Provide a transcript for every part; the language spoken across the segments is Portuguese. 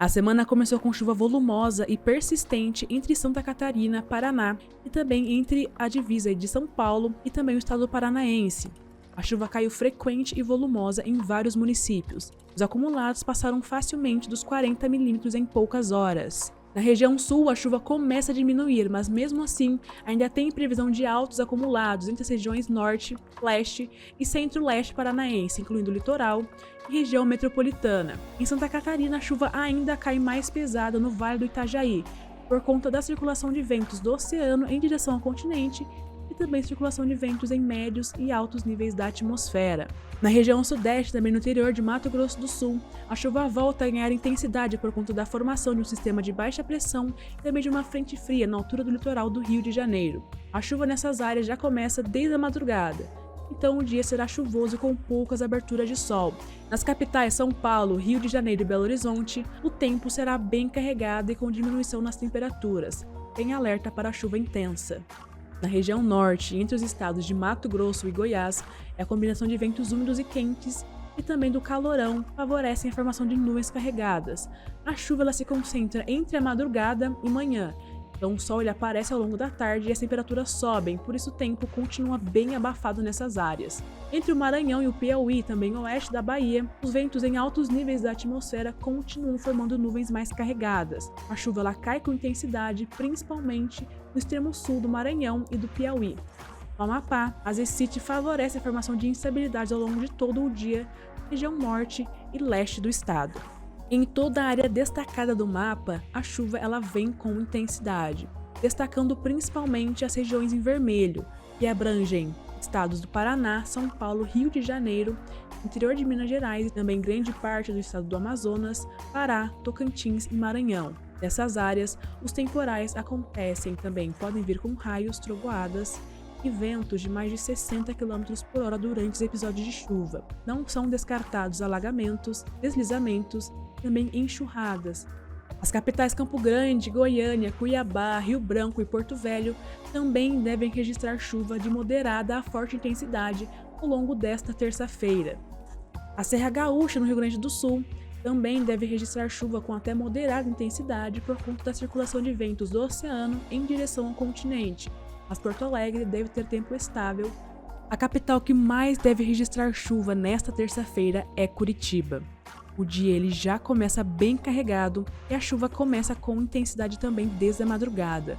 A semana começou com chuva volumosa e persistente entre Santa Catarina, Paraná e também entre a divisa de São Paulo e também o estado paranaense. A chuva caiu frequente e volumosa em vários municípios. Os acumulados passaram facilmente dos 40 milímetros em poucas horas. Na região sul, a chuva começa a diminuir, mas mesmo assim, ainda tem previsão de altos acumulados entre as regiões norte, leste e centro-leste paranaense, incluindo o litoral e região metropolitana. Em Santa Catarina, a chuva ainda cai mais pesada no Vale do Itajaí, por conta da circulação de ventos do oceano em direção ao continente e também circulação de ventos em médios e altos níveis da atmosfera. Na região sudeste, também no interior de Mato Grosso do Sul, a chuva volta a ganhar intensidade por conta da formação de um sistema de baixa pressão e também de uma frente fria na altura do litoral do Rio de Janeiro. A chuva nessas áreas já começa desde a madrugada, então o dia será chuvoso com poucas aberturas de sol. Nas capitais São Paulo, Rio de Janeiro e Belo Horizonte, o tempo será bem carregado e com diminuição nas temperaturas. Tem alerta para chuva intensa. Na região norte, entre os estados de Mato Grosso e Goiás, a combinação de ventos úmidos e quentes e também do calorão favorecem a formação de nuvens carregadas. A chuva ela se concentra entre a madrugada e manhã, então o sol ele aparece ao longo da tarde e as temperaturas sobem, por isso o tempo continua bem abafado nessas áreas. Entre o Maranhão e o Piauí, também oeste da Bahia, os ventos em altos níveis da atmosfera continuam formando nuvens mais carregadas. A chuva ela cai com intensidade, principalmente no extremo sul do Maranhão e do Piauí. No Amapá, a zecite favorece a formação de instabilidades ao longo de todo o dia na região norte e leste do estado. Em toda a área destacada do mapa, a chuva ela vem com intensidade, destacando principalmente as regiões em vermelho, que abrangem estados do Paraná, São Paulo, Rio de Janeiro, interior de Minas Gerais e também grande parte do estado do Amazonas, Pará, Tocantins e Maranhão. Nessas áreas, os temporais acontecem também, podem vir com raios, trovoadas e ventos de mais de 60 km por hora durante os episódios de chuva. Não são descartados alagamentos, deslizamentos e também enxurradas. As capitais Campo Grande, Goiânia, Cuiabá, Rio Branco e Porto Velho também devem registrar chuva de moderada a forte intensidade ao longo desta terça-feira. A Serra Gaúcha, no Rio Grande do Sul, também deve registrar chuva com até moderada intensidade por conta da circulação de ventos do oceano em direção ao continente. Mas Porto Alegre deve ter tempo estável. A capital que mais deve registrar chuva nesta terça-feira é Curitiba. O dia ele já começa bem carregado e a chuva começa com intensidade também desde a madrugada.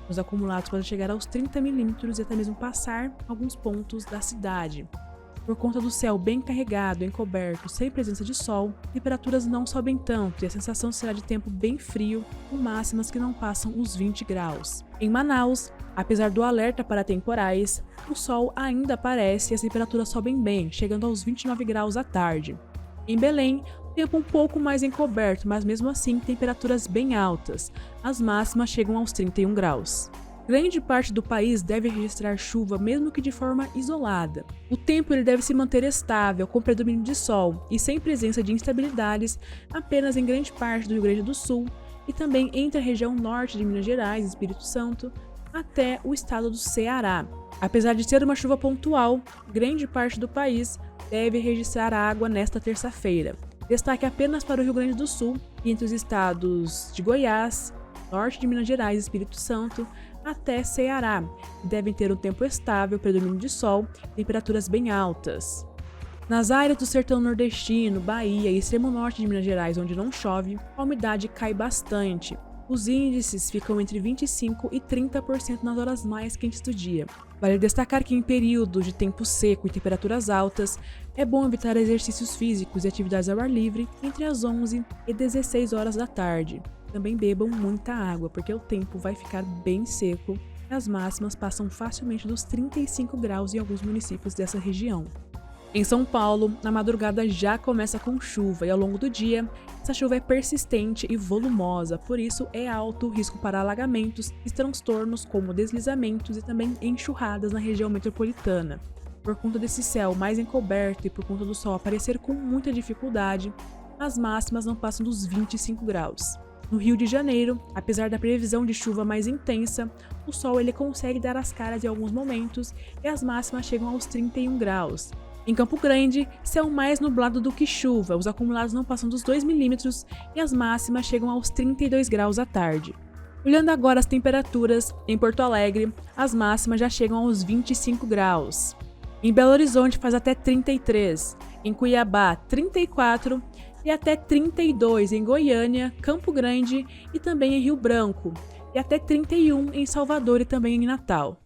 Os acumulados podem chegar aos 30 milímetros e até mesmo passar alguns pontos da cidade. Por conta do céu bem carregado, encoberto, sem presença de sol, temperaturas não sobem tanto e a sensação será de tempo bem frio, com máximas que não passam os 20 graus. Em Manaus, apesar do alerta para temporais, o sol ainda aparece e as temperaturas sobem bem, chegando aos 29 graus à tarde. Em Belém, tempo um pouco mais encoberto, mas mesmo assim temperaturas bem altas. As máximas chegam aos 31 graus. Grande parte do país deve registrar chuva, mesmo que de forma isolada. O tempo ele deve se manter estável, com predomínio de sol e sem presença de instabilidades apenas em grande parte do Rio Grande do Sul e também entre a região norte de Minas Gerais e Espírito Santo até o estado do Ceará. Apesar de ser uma chuva pontual, grande parte do país deve registrar água nesta terça-feira. Destaque apenas para o Rio Grande do Sul e entre os estados de Goiás, norte de Minas Gerais e Espírito Santo, até Ceará, que devem ter um tempo estável, predomínio de sol e temperaturas bem altas. Nas áreas do sertão nordestino, Bahia e extremo norte de Minas Gerais, onde não chove, a umidade cai bastante. Os índices ficam entre 25% e 30% nas horas mais quentes do dia. Vale destacar que em períodos de tempo seco e temperaturas altas, é bom evitar exercícios físicos e atividades ao ar livre entre as 11 e 16 horas da tarde. Também bebam muita água, porque o tempo vai ficar bem seco e as máximas passam facilmente dos 35 graus em alguns municípios dessa região. Em São Paulo, a madrugada já começa com chuva e ao longo do dia, essa chuva é persistente e volumosa, por isso é alto o risco para alagamentos e transtornos como deslizamentos e também enxurradas na região metropolitana. Por conta desse céu mais encoberto e por conta do sol aparecer com muita dificuldade, as máximas não passam dos 25 graus. No Rio de Janeiro, apesar da previsão de chuva mais intensa, o sol ele consegue dar as caras em alguns momentos e as máximas chegam aos 31 graus. Em Campo Grande, céu mais nublado do que chuva, os acumulados não passam dos 2 milímetros e as máximas chegam aos 32 graus à tarde. Olhando agora as temperaturas, em Porto Alegre, as máximas já chegam aos 25 graus. Em Belo Horizonte faz até 33, em Cuiabá 34 e até 32 em Goiânia, Campo Grande e também em Rio Branco, e até 31 em Salvador e também em Natal.